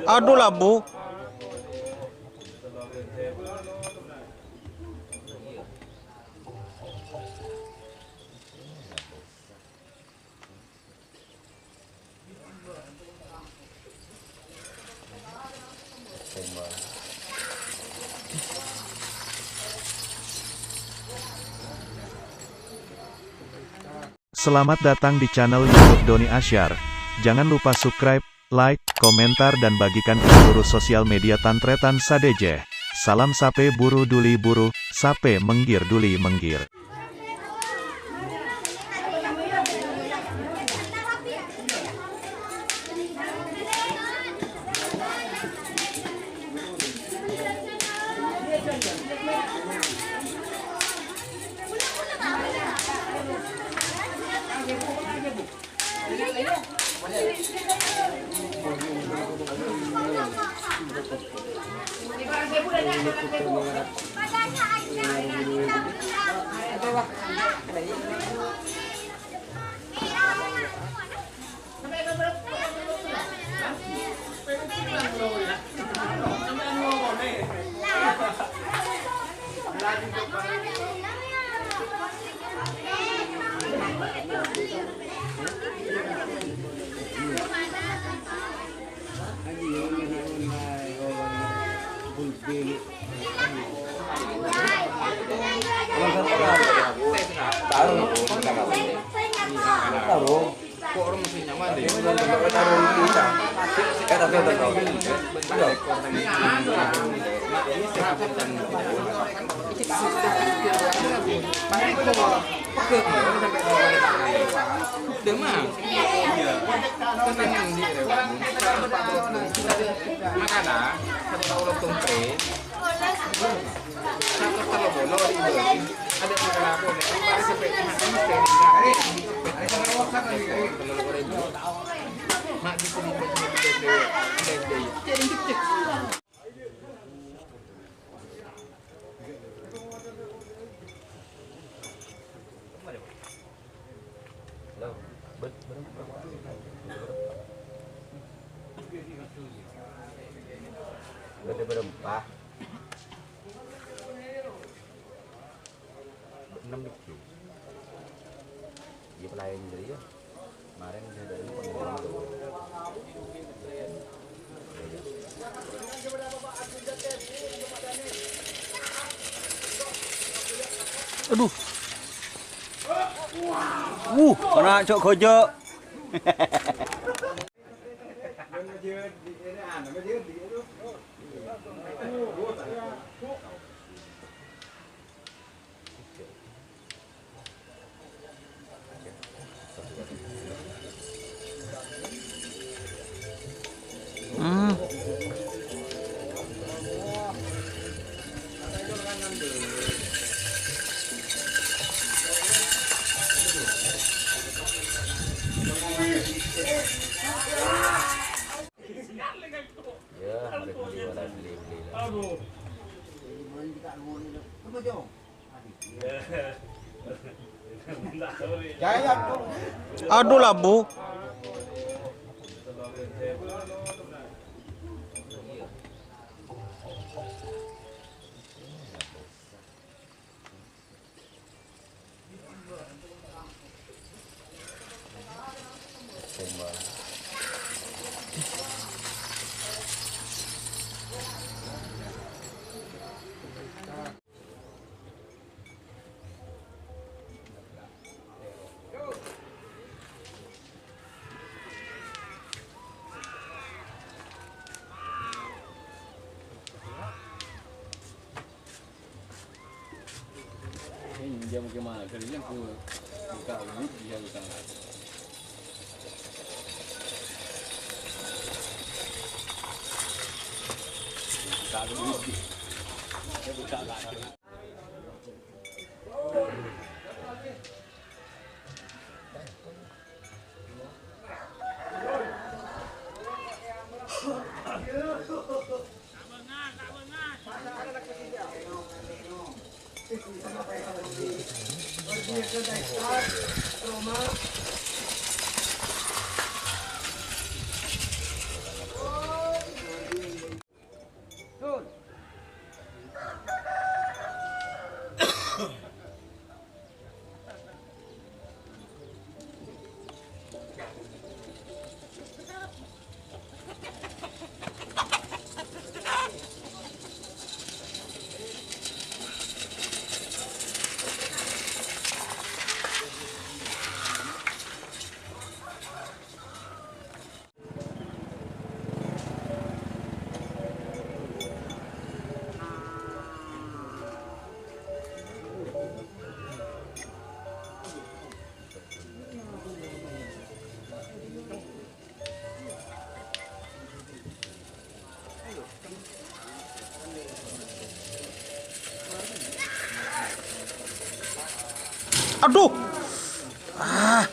Aduh lah Bu. Selamat datang di channel YouTube Doni Asyar. Jangan lupa subscribe, like, komentar dan bagikan ke seluruh sosial media Tantretan Sadejeh. Salam sape buru duli buru, sape menggir duli menggir. Gede berempah 6 dikit dia pelayan dari ya kemarin saya dari pengumuman tuh Aduh. Kena cok kojo. Aduh lah Bu. Dia bagaimana? Kerja aku buka wujud dia buka. Buka wujud. Dia buka lagi. Aduh. Ah.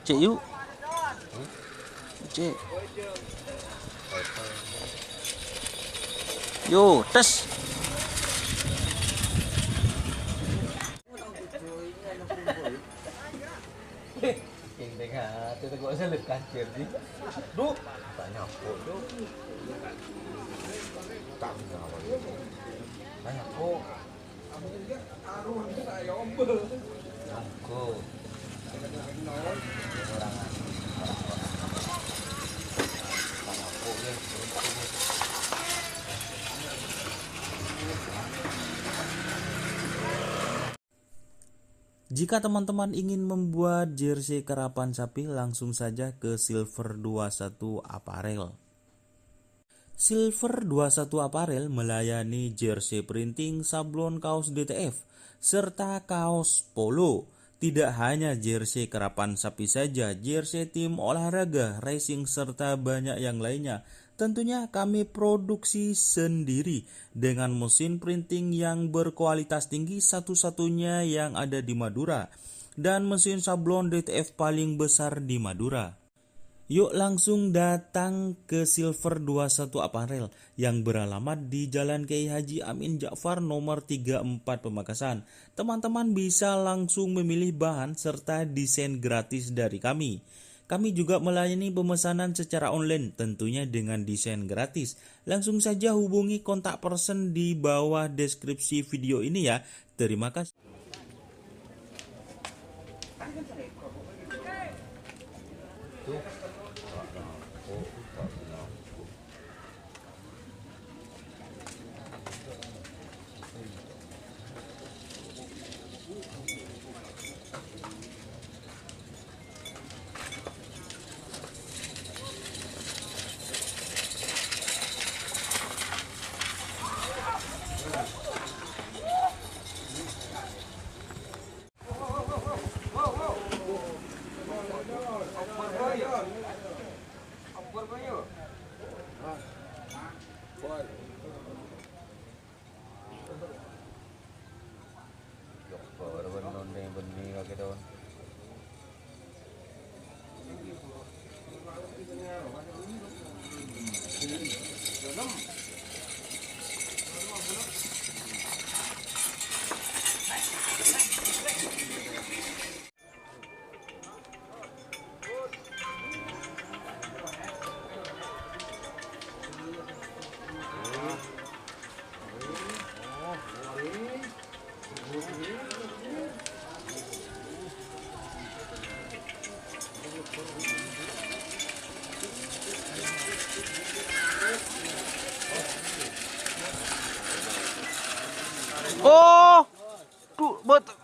Cek yuk. Cek. Yo, tes. Yang tengah itu gak usah lekas jadi. Duh, banyak kok duh. Tak ngawal. Banyak kok. Aku. Jika teman-teman ingin membuat jersey karapan sapi, langsung saja ke Silver 21 Apparel. Silver 21 Apparel melayani jersey printing, sablon kaos DTF, serta kaos polo. Tidak hanya jersey karapan sapi saja, jersey tim olahraga, racing, serta banyak yang lainnya. Tentunya kami produksi sendiri dengan mesin printing yang berkualitas tinggi, satu-satunya yang ada di Madura, dan mesin sablon DTF paling besar di Madura. Yuk langsung datang ke Silver 21 Apparel yang beralamat di Jalan Kiai Haji Amin Ja'far nomor 34 Pamekasan. Teman-teman bisa langsung memilih bahan serta desain gratis dari kami. Kami juga melayani pemesanan secara online tentunya dengan desain gratis. Langsung saja hubungi kontak person di bawah deskripsi video ini ya. Terima kasih. Oh, tuh betul.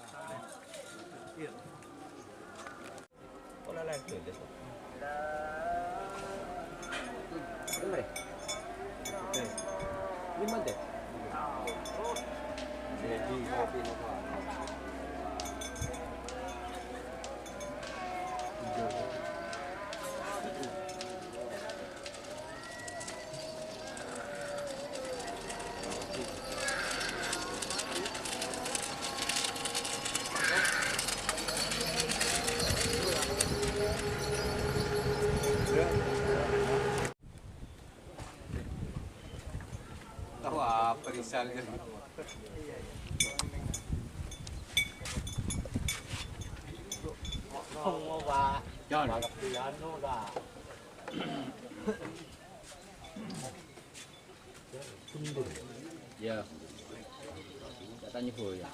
kali. Không có bà. Cho Bà gặp thì anh nó là. Dạ. Tanya như ya.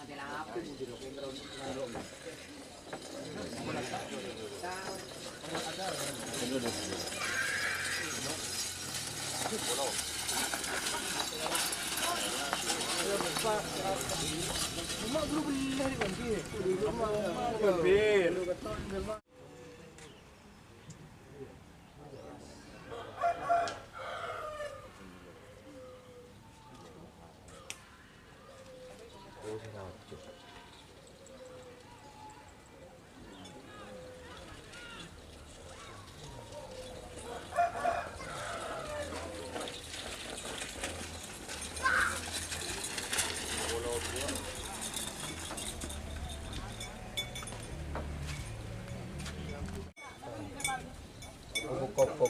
Kok.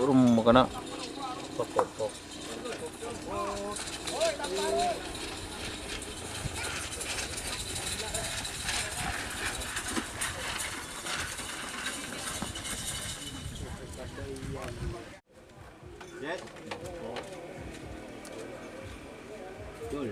Rum kena. Kok. Betul.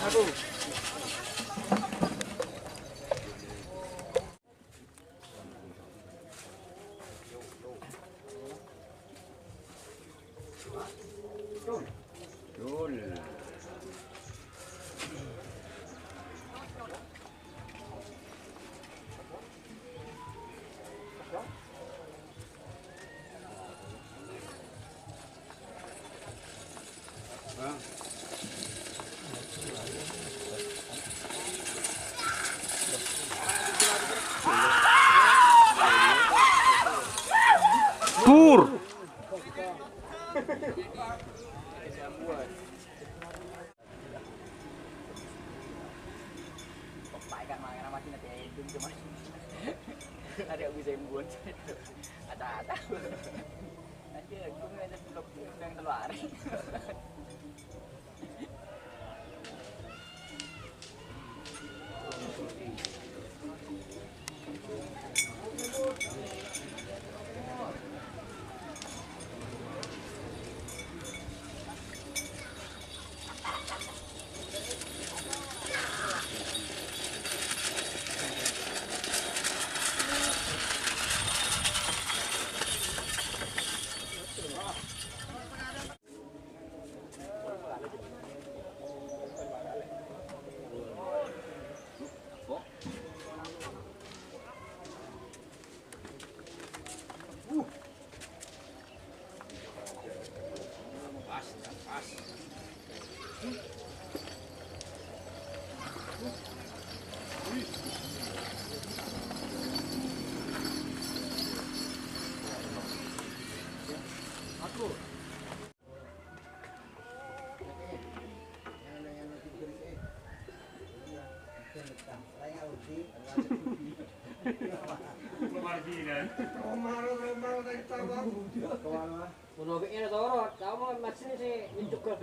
Betul. Tur. Ada yang bisa buat ada aja aku nggak ada blok yang keluar. Menogeknya ada torot, kamu masih sih injuk ke.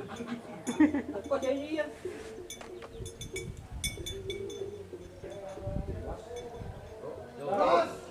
Kok jadi ya? Terus.